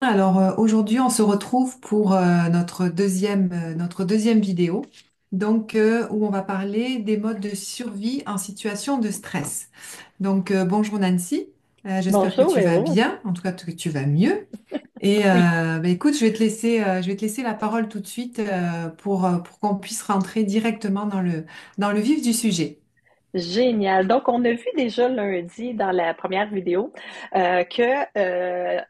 Alors aujourd'hui, on se retrouve pour notre deuxième vidéo, où on va parler des modes de survie en situation de stress. Bonjour Nancy. J'espère que Bonjour, tu vas Véro. bien, en tout cas que tu vas mieux. Oui, Écoute, je vais te laisser la parole tout de suite pour qu'on puisse rentrer directement dans le vif du sujet. génial. Donc, on a vu déjà lundi dans la première vidéo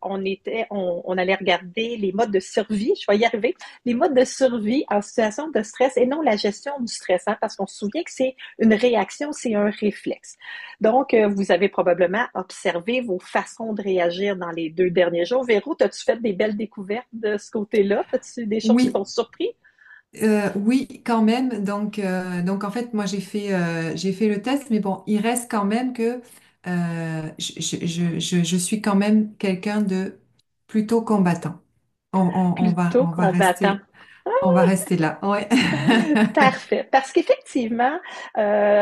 on allait regarder les modes de survie. Je vais y arriver. Les modes de survie en situation de stress et non la gestion du stress, hein, parce qu'on se souvient que c'est une réaction, c'est un réflexe. Donc, vous avez probablement observé vos façons de réagir dans les 2 derniers jours. Véro, as-tu fait des belles découvertes de ce côté-là? As-tu des choses qui Oui, t'ont surpris? oui, quand même. En fait, moi, j'ai fait le test, mais bon, il reste quand même que je suis quand même quelqu'un de plutôt combattant. Plutôt combattant. On va rester là. Ouais. Parfait. Parce qu'effectivement,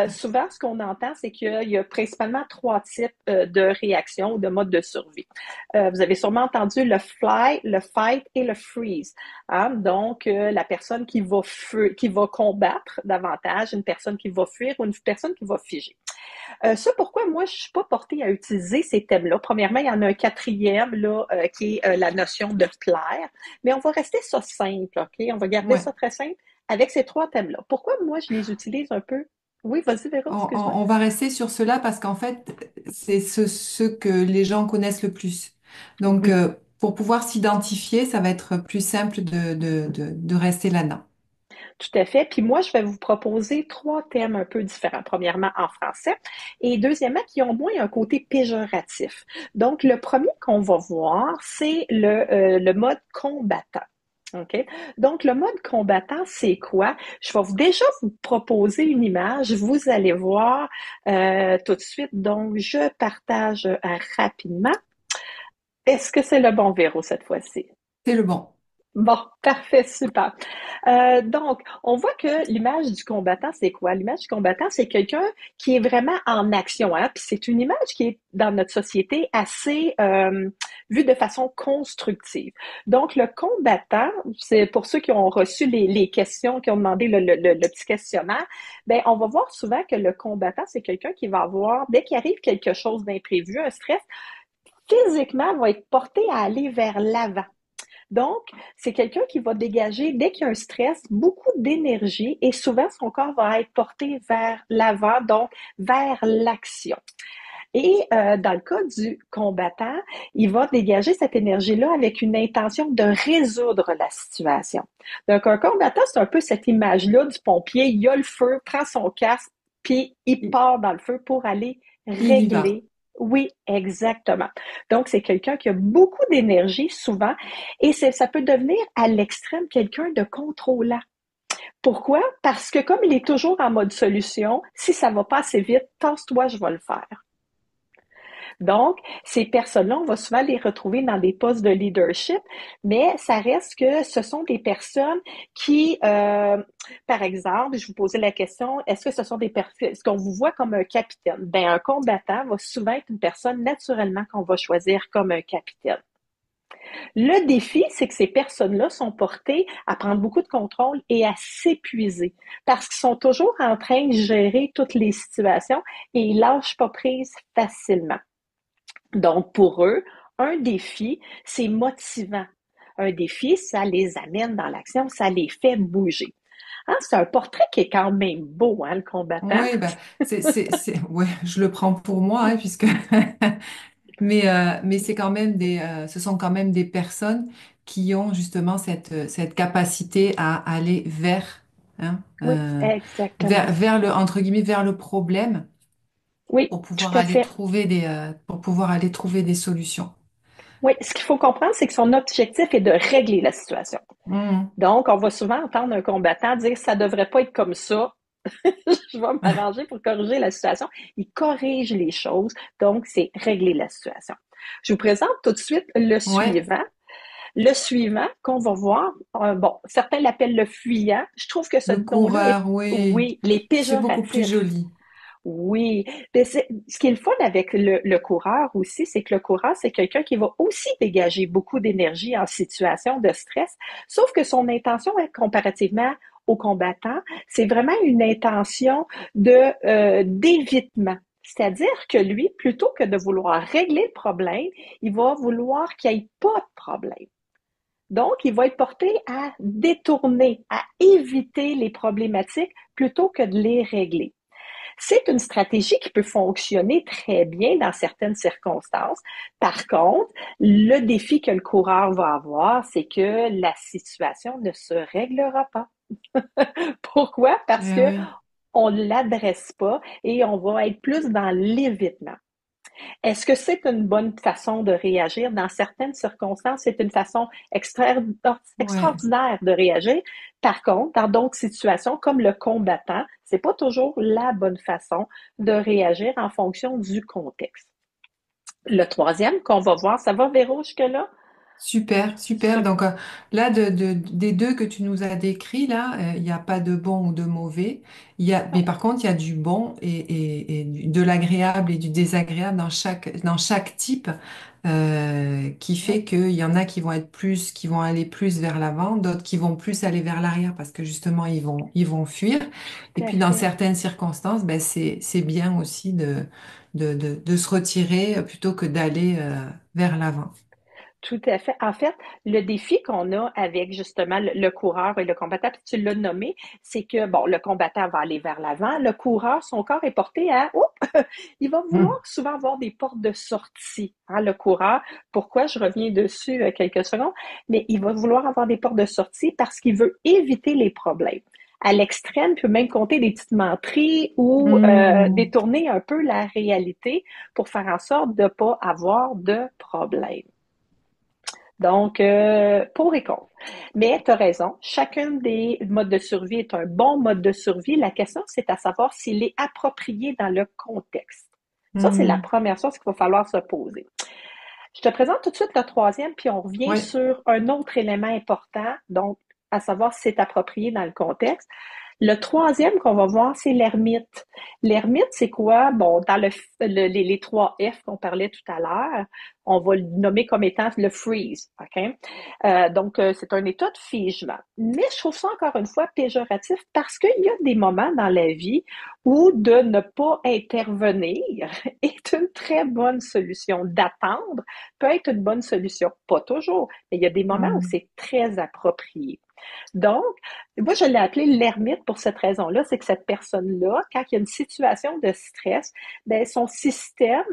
souvent, ce qu'on entend, c'est qu'il y a principalement trois types de réactions ou de modes de survie. Vous avez sûrement entendu le fly, le fight et le freeze. Hein? Donc, la personne qui va combattre davantage, une personne qui va fuir ou une personne qui va figer. Ça, pourquoi moi, je suis pas portée à utiliser ces thèmes-là? Premièrement, il y en a un quatrième, là, qui est la notion de plaire. Mais on va rester ça simple, OK? On va garder Ouais. ça très simple avec ces trois thèmes-là. Pourquoi moi, je les utilise un peu? Oui, vas-y, Véro, excuse-moi. On va rester sur cela parce qu'en fait, c'est ce que les gens connaissent le plus. Oui, Pour pouvoir s'identifier, ça va être plus simple de rester là-dedans. tout à fait. Puis moi, je vais vous proposer trois thèmes un peu différents. Premièrement, en français. Et deuxièmement, qui ont moins un côté péjoratif. Donc, le premier qu'on va voir, c'est le mode combattant. OK? Donc, le mode combattant, c'est quoi? Je vais déjà vous proposer une image. Vous allez voir tout de suite. Donc, je partage rapidement. Est-ce que c'est le bon Véro cette fois-ci? C'est le bon. Bon, parfait, super. Donc, on voit que l'image du combattant, c'est quoi? L'image du combattant, c'est quelqu'un qui est vraiment en action, hein? Puis c'est une image qui est dans notre société assez vue de façon constructive. Donc, le combattant, c'est pour ceux qui ont reçu les questions, qui ont demandé le petit questionnaire, ben on va voir souvent que le combattant, c'est quelqu'un qui va avoir, dès qu'il arrive quelque chose d'imprévu, un stress, physiquement va être porté à aller vers l'avant. Donc, c'est quelqu'un qui va dégager, dès qu'il y a un stress, beaucoup d'énergie et souvent son corps va être porté vers l'avant, donc vers l'action. Et dans le cas du combattant, il va dégager cette énergie-là avec une intention de résoudre la situation. Donc, un combattant, c'est un peu cette image-là du pompier, il a le feu, prend son casque, puis il Il part dans le feu pour aller il y va. régler. Oui, exactement. Donc, c'est quelqu'un qui a beaucoup d'énergie souvent et ça peut devenir à l'extrême quelqu'un de contrôlant. Pourquoi? Parce que comme il est toujours en mode solution, si ça va pas assez vite, tasse-toi, je vais le faire. Donc, ces personnes-là, on va souvent les retrouver dans des postes de leadership, mais ça reste que ce sont des personnes qui, par exemple, je vous posais la question, est-ce que ce sont des personnes, est-ce qu'on vous voit comme un capitaine? Ben, un combattant va souvent être une personne naturellement qu'on va choisir comme un capitaine. Le défi, c'est que ces personnes-là sont portées à prendre beaucoup de contrôle et à s'épuiser parce qu'ils sont toujours en train de gérer toutes les situations et ils lâchent pas prise facilement. Donc, pour eux, un défi, c'est motivant. Un défi, ça les amène dans l'action, ça les fait bouger. Hein, c'est un portrait qui est quand même beau, hein, le combattant. Oui, bah, ouais, je le prends pour moi, hein, puisque, mais c'est quand même ce sont quand même des personnes qui ont justement cette capacité à aller hein, Oui, exactement. vers entre guillemets, vers le problème Oui, pour pouvoir tout à aller fait. trouver pour pouvoir aller trouver des solutions. Oui, ce qu'il faut comprendre, c'est que son objectif est de régler la situation. Mhm. Donc, on va souvent entendre un combattant dire ça devrait pas être comme ça. Je vais m'arranger pour corriger la situation. Il corrige les choses, donc c'est régler la situation. Je vous présente tout de suite le Ouais, suivant. Le suivant qu'on va voir, bon, certains l'appellent le fuyant. Je trouve que ce le nom-là est, coureur, oui, oui, les c'est beaucoup plus péjoratifs. joli. Oui, mais ce qui est le fun avec le coureur aussi, c'est que le coureur, c'est quelqu'un qui va aussi dégager beaucoup d'énergie en situation de stress, sauf que son intention, comparativement au combattant, c'est vraiment une intention d'évitement. C'est-à-dire que lui, plutôt que de vouloir régler le problème, il va vouloir qu'il n'y ait pas de problème. Donc, il va être porté à détourner, à éviter les problématiques plutôt que de les régler. C'est une stratégie qui peut fonctionner très bien dans certaines circonstances. Par contre, le défi que le coureur va avoir, c'est que la situation ne se réglera pas. Pourquoi? Parce Eh que oui, on ne l'adresse pas et on va être plus dans l'évitement. Est-ce que c'est une bonne façon de réagir? Dans certaines circonstances, c'est une façon ouais. extraordinaire de réagir. Par contre, dans d'autres situations, comme le combattant, c'est pas toujours la bonne façon de réagir en fonction du contexte. Le troisième qu'on va voir, ça va, Véro, jusque-là? Super, super. Sup- Donc là, des deux que tu nous as décrits, là, il n'y a pas de bon ou de mauvais. Mais par contre, il y a du bon et de l'agréable et du désagréable dans chaque type qui Oui, fait qu'il y en a qui vont aller plus vers l'avant, d'autres qui vont plus aller vers l'arrière parce que justement, ils vont fuir. Et tout à puis dans fait. certaines circonstances, ben, c'est bien aussi de se retirer plutôt que d'aller vers l'avant. Tout à fait. En fait, le défi qu'on a avec justement le coureur et le combattant, puis tu l'as nommé, c'est que, bon, le combattant va aller vers l'avant, le coureur, son corps est porté à, oh, il va vouloir Hmm. souvent avoir des portes de sortie, hein, le coureur. Pourquoi? Je reviens dessus quelques secondes, mais il va vouloir avoir des portes de sortie parce qu'il veut éviter les problèmes. À l'extrême, il peut même compter des petites menteries ou Hmm. détourner un peu la réalité pour faire en sorte de ne pas avoir de problème. Donc, pour et contre. Mais tu as raison, chacun des modes de survie est un bon mode de survie. La question, c'est à savoir s'il est approprié dans le contexte. Ça, c'est la Hmm. première chose qu'il va falloir se poser. Je te présente tout de suite le troisième, puis on revient Ouais. sur un autre élément important, donc à savoir si c'est approprié dans le contexte. Le troisième qu'on va voir, c'est l'ermite. L'ermite, c'est quoi? Bon, dans les trois F qu'on parlait tout à l'heure, on va le nommer comme étant le freeze. OK? Donc, c'est un état de figement. Mais je trouve ça encore une fois péjoratif parce qu'il y a des moments dans la vie où de ne pas intervenir est une très bonne solution. D'attendre peut être une bonne solution. Pas toujours, mais il y a des moments où Hmm. c'est très approprié. Donc, moi, je l'ai appelé l'ermite pour cette raison-là, c'est que cette personne-là, quand il y a une situation de stress, ben, son système,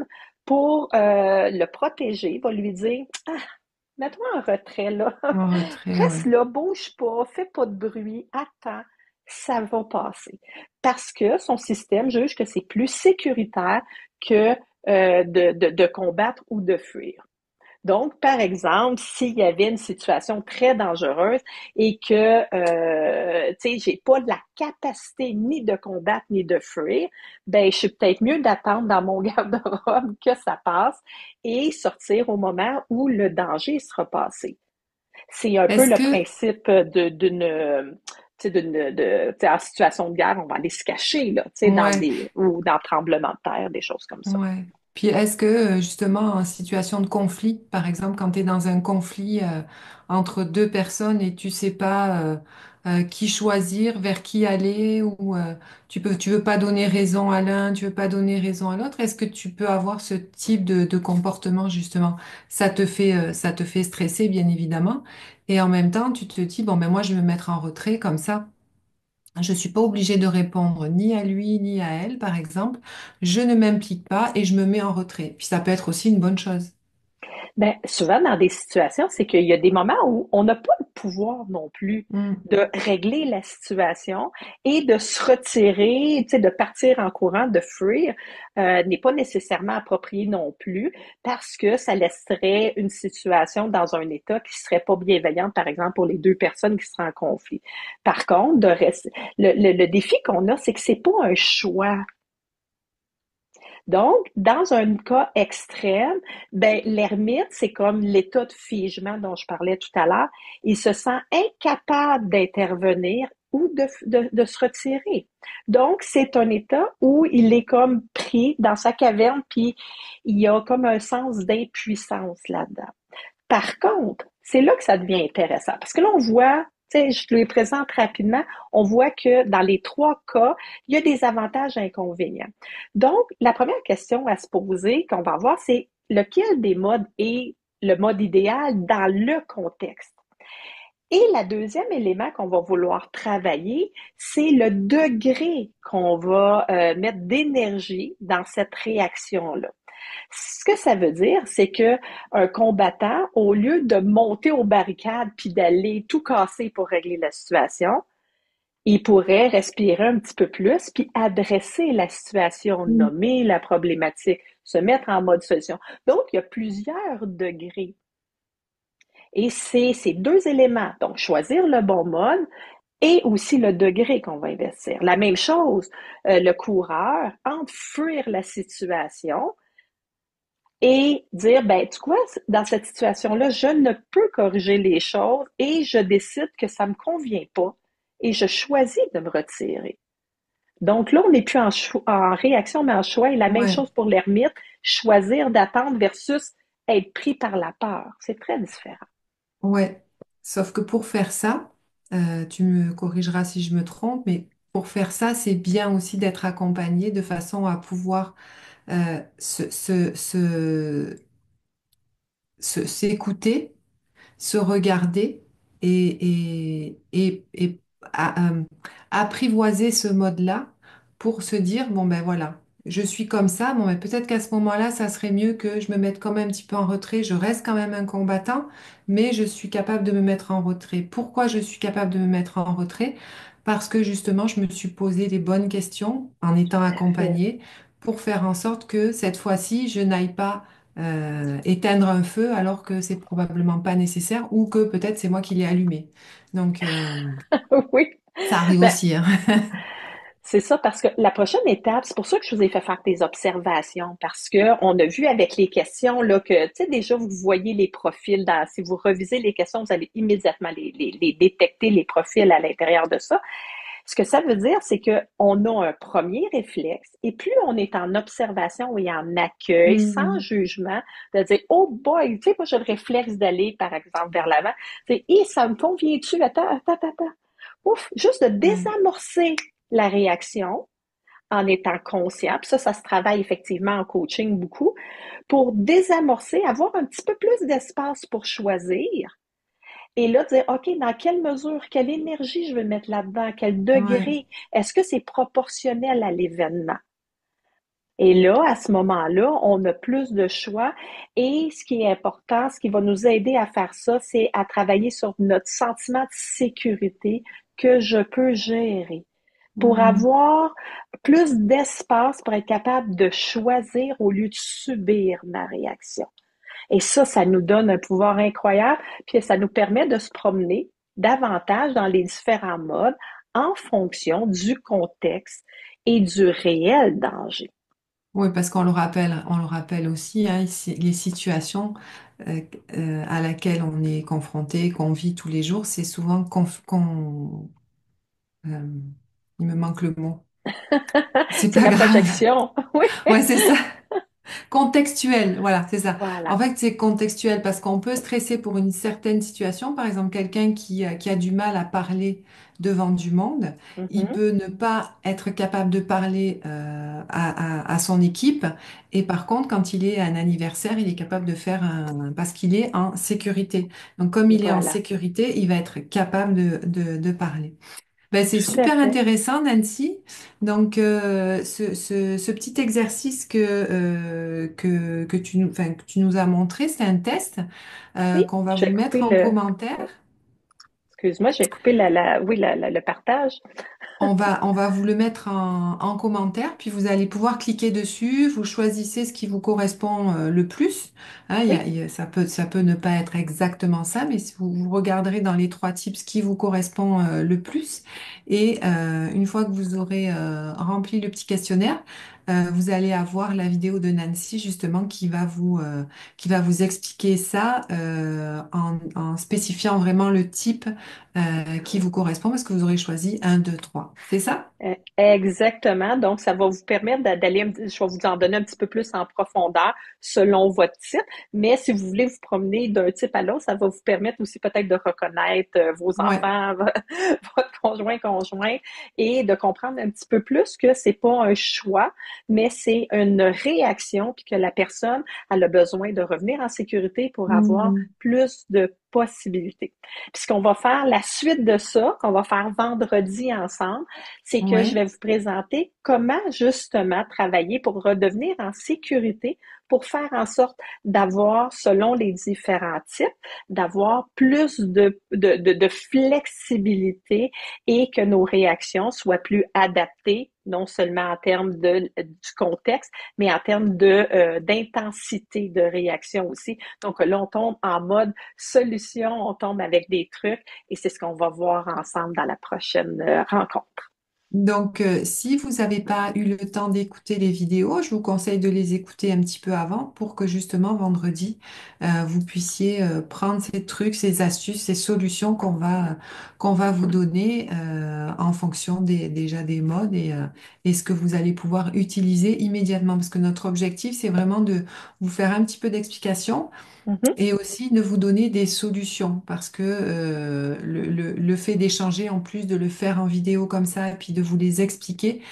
pour le protéger, va lui dire, ah, mets-toi en retrait, là. En retrait, Reste ouais. là, bouge pas, fais pas de bruit, attends, ça va passer. Parce que son système juge que c'est plus sécuritaire que de combattre ou de fuir. Donc, par exemple, s'il y avait une situation très dangereuse et que, tu sais, j'ai pas la capacité ni de combattre ni de fuir, ben, je suis peut-être mieux d'attendre dans mon garde-robe que ça passe et sortir au moment où le danger sera passé. C'est un peu Est-ce le que, principe tu sais, en situation de guerre, on va aller se cacher, là, tu sais, ouais, ou dans le tremblement de terre, des choses comme ça. ouais. Puis est-ce que, justement, en situation de conflit, par exemple, quand tu es dans un conflit entre deux personnes et tu sais pas qui choisir, vers qui aller, ou tu veux pas donner raison à l'un, tu veux pas donner raison à l'autre, est-ce que tu peux avoir ce type de comportement, justement? Ça te fait stresser, bien évidemment, et en même temps, tu te dis, bon, ben moi, je vais me mettre en retrait comme ça. Je ne suis pas obligée de répondre ni à lui ni à elle, par exemple. Je ne m'implique pas et je me mets en retrait. Puis ça peut être aussi une bonne chose. Ben, souvent dans des situations, c'est qu'il y a des moments où on n'a pas le pouvoir non plus Mm. de régler la situation et de se retirer, tu sais, de partir en courant, de fuir, n'est pas nécessairement approprié non plus parce que ça laisserait une situation dans un état qui serait pas bienveillant, par exemple, pour les deux personnes qui seraient en conflit. Par contre, le défi qu'on a, c'est que c'est pas un choix. Donc, dans un cas extrême, ben, l'ermite, c'est comme l'état de figement dont je parlais tout à l'heure. Il se sent incapable d'intervenir ou de se retirer. Donc, c'est un état où il est comme pris dans sa caverne, puis il y a comme un sens d'impuissance là-dedans. Par contre, c'est là que ça devient intéressant, parce que là, on voit, tu sais, je le présente rapidement, on voit que dans les trois cas, il y a des avantages et inconvénients. Donc, la première question à se poser qu'on va voir, c'est lequel des modes est le mode idéal dans le contexte. Et le deuxième élément qu'on va vouloir travailler, c'est le degré qu'on va mettre d'énergie dans cette réaction-là. Ce que ça veut dire, c'est que un combattant, au lieu de monter aux barricades puis d'aller tout casser pour régler la situation, il pourrait respirer un petit peu plus puis adresser la situation, Mm. nommer la problématique, se mettre en mode solution. Donc, il y a plusieurs degrés. Et c'est ces deux éléments, donc choisir le bon mode et aussi le degré qu'on va investir. La même chose, le coureur, entre fuir la situation et dire, ben, tu vois, dans cette situation-là, je ne peux corriger les choses et je décide que ça me convient pas et je choisis de me retirer. Donc là, on n'est plus en réaction, mais en choix. Et la même Ouais, chose pour l'ermite, choisir d'attendre versus être pris par la peur. C'est très différent. ouais. Sauf que pour faire ça, tu me corrigeras si je me trompe, mais pour faire ça, c'est bien aussi d'être accompagné de façon à pouvoir s'écouter, se regarder et apprivoiser ce mode-là pour se dire, bon ben voilà, je suis comme ça, bon ben peut-être qu'à ce moment-là, ça serait mieux que je me mette quand même un petit peu en retrait, je reste quand même un combattant, mais je suis capable de me mettre en retrait. Pourquoi je suis capable de me mettre en retrait? Parce que justement, je me suis posé les bonnes questions en étant Tout à fait. accompagnée pour faire en sorte que cette fois-ci, je n'aille pas éteindre un feu alors que c'est probablement pas nécessaire ou que peut-être c'est moi qui l'ai allumé. Donc, Oui. ça arrive Ben, aussi, hein. c'est ça, parce que la prochaine étape, c'est pour ça que je vous ai fait faire des observations, parce que on a vu avec les questions là que, tu sais, déjà vous voyez les profils dans, si vous revisez les questions, vous allez immédiatement les détecter les profils à l'intérieur de ça. Ce que ça veut dire, c'est que on a un premier réflexe, et plus on est en observation et en accueil, sans Hmm. jugement, de dire, oh boy, tu sais, moi j'ai le réflexe d'aller, par exemple, vers l'avant. C'est, et ça me convient-tu? Attends, attends, attends, attends. Ouf, juste de Ouais, désamorcer la réaction en étant conscient. Puis ça se travaille effectivement en coaching beaucoup, pour désamorcer, avoir un petit peu plus d'espace pour choisir. Et là, dire, OK, dans quelle mesure, quelle énergie je vais mettre là-dedans, quel ouais. degré, est-ce que c'est proportionnel à l'événement? Et là, à ce moment-là, on a plus de choix. Et ce qui est important, ce qui va nous aider à faire ça, c'est à travailler sur notre sentiment de sécurité que je peux gérer pour Hmm. avoir plus d'espace pour être capable de choisir au lieu de subir ma réaction. Et ça nous donne un pouvoir incroyable, puis ça nous permet de se promener davantage dans les différents modes en fonction du contexte et du réel danger. Oui, parce on le rappelle aussi, hein, les situations euh, à laquelle on est confronté, qu'on vit tous les jours, c'est souvent euh, il me manque le mot. C'est C'est pas la grave. projection. Oui, Ouais, c'est ça. Contextuel, voilà, c'est ça. En voilà. fait, c'est contextuel parce qu'on peut stresser pour une certaine situation. Par exemple, quelqu'un qui a du mal à parler devant du monde, il Mhm. peut ne pas être capable de parler à son équipe. Et par contre, quand il est à un anniversaire, il est capable de faire parce qu'il est en sécurité. Donc, comme il est en Voilà. sécurité, il va être capable de parler. Ben, c'est Tout à super fait. intéressant, Nancy. Donc, ce petit exercice que que tu nous as montré, c'est un test Oui, qu'on va je vous vais mettre couper en le. commentaire. Excuse-moi, je vais couper oui, le partage. on va vous le mettre en commentaire, puis vous allez pouvoir cliquer dessus, vous choisissez ce qui vous correspond le plus. Hein, Oui. ça peut ne pas être exactement ça, mais si vous regarderez dans les trois types ce qui vous correspond le plus. Et une fois que vous aurez rempli le petit questionnaire, vous allez avoir la vidéo de Nancy justement qui va vous expliquer ça en spécifiant vraiment le type qui vous correspond parce que vous aurez choisi un, 2, 3. C'est ça? Exactement. Donc, ça va vous permettre d'aller, je vais vous en donner un petit peu plus en profondeur selon votre type. Mais si vous voulez vous promener d'un type à l'autre, ça va vous permettre aussi peut-être de reconnaître vos Ouais. enfants, votre conjoint et de comprendre un petit peu plus que c'est pas un choix, mais c'est une réaction puis que la personne, elle a besoin de revenir en sécurité pour avoir Mhm. plus de possibilités. Puis ce qu'on va faire, la suite de ça, qu'on va faire vendredi ensemble, c'est que je Ouais. vais vous présenter comment justement travailler pour redevenir en sécurité, pour faire en sorte d'avoir, selon les différents types, d'avoir plus de flexibilité et que nos réactions soient plus adaptées, non seulement en termes du contexte, mais en termes d'intensité de réaction aussi. Donc là, on tombe en mode solution, on tombe avec des trucs et c'est ce qu'on va voir ensemble dans la prochaine rencontre. Donc, si vous n'avez pas eu le temps d'écouter les vidéos, je vous conseille de les écouter un petit peu avant pour que justement vendredi, vous puissiez prendre ces trucs, ces astuces, ces solutions qu'on va vous donner en fonction déjà des modes et ce que vous allez pouvoir utiliser immédiatement. Parce que notre objectif, c'est vraiment de vous faire un petit peu d'explication. Mhm. Et aussi de vous donner des solutions parce que le fait d'échanger, en plus de le faire en vidéo comme ça et puis de vous les expliquer,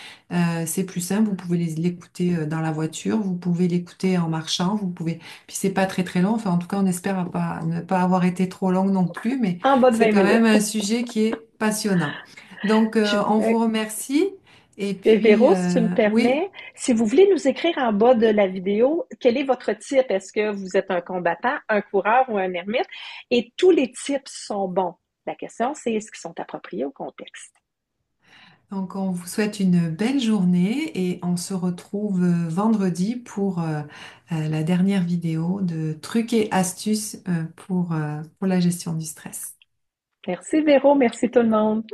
c'est plus simple. Vous pouvez l'écouter dans la voiture, vous pouvez l'écouter en marchant, vous pouvez. Puis c'est pas très très long. Enfin, en tout cas, on espère ne pas avoir été trop long non plus, mais En bas de c'est 20 quand même minutes. un sujet qui est passionnant. Donc, Je, on vous remercie. Et Et puis, Véro, si tu me oui. permets, si vous voulez nous écrire en bas de la vidéo, quel est votre type? Est-ce que vous êtes un combattant, un coureur ou un ermite? Et tous les types sont bons. La question, c'est est-ce qu'ils sont appropriés au contexte? Donc, on vous souhaite une belle journée et on se retrouve vendredi pour la dernière vidéo de trucs et astuces pour la gestion du stress. Merci Véro, merci tout le monde.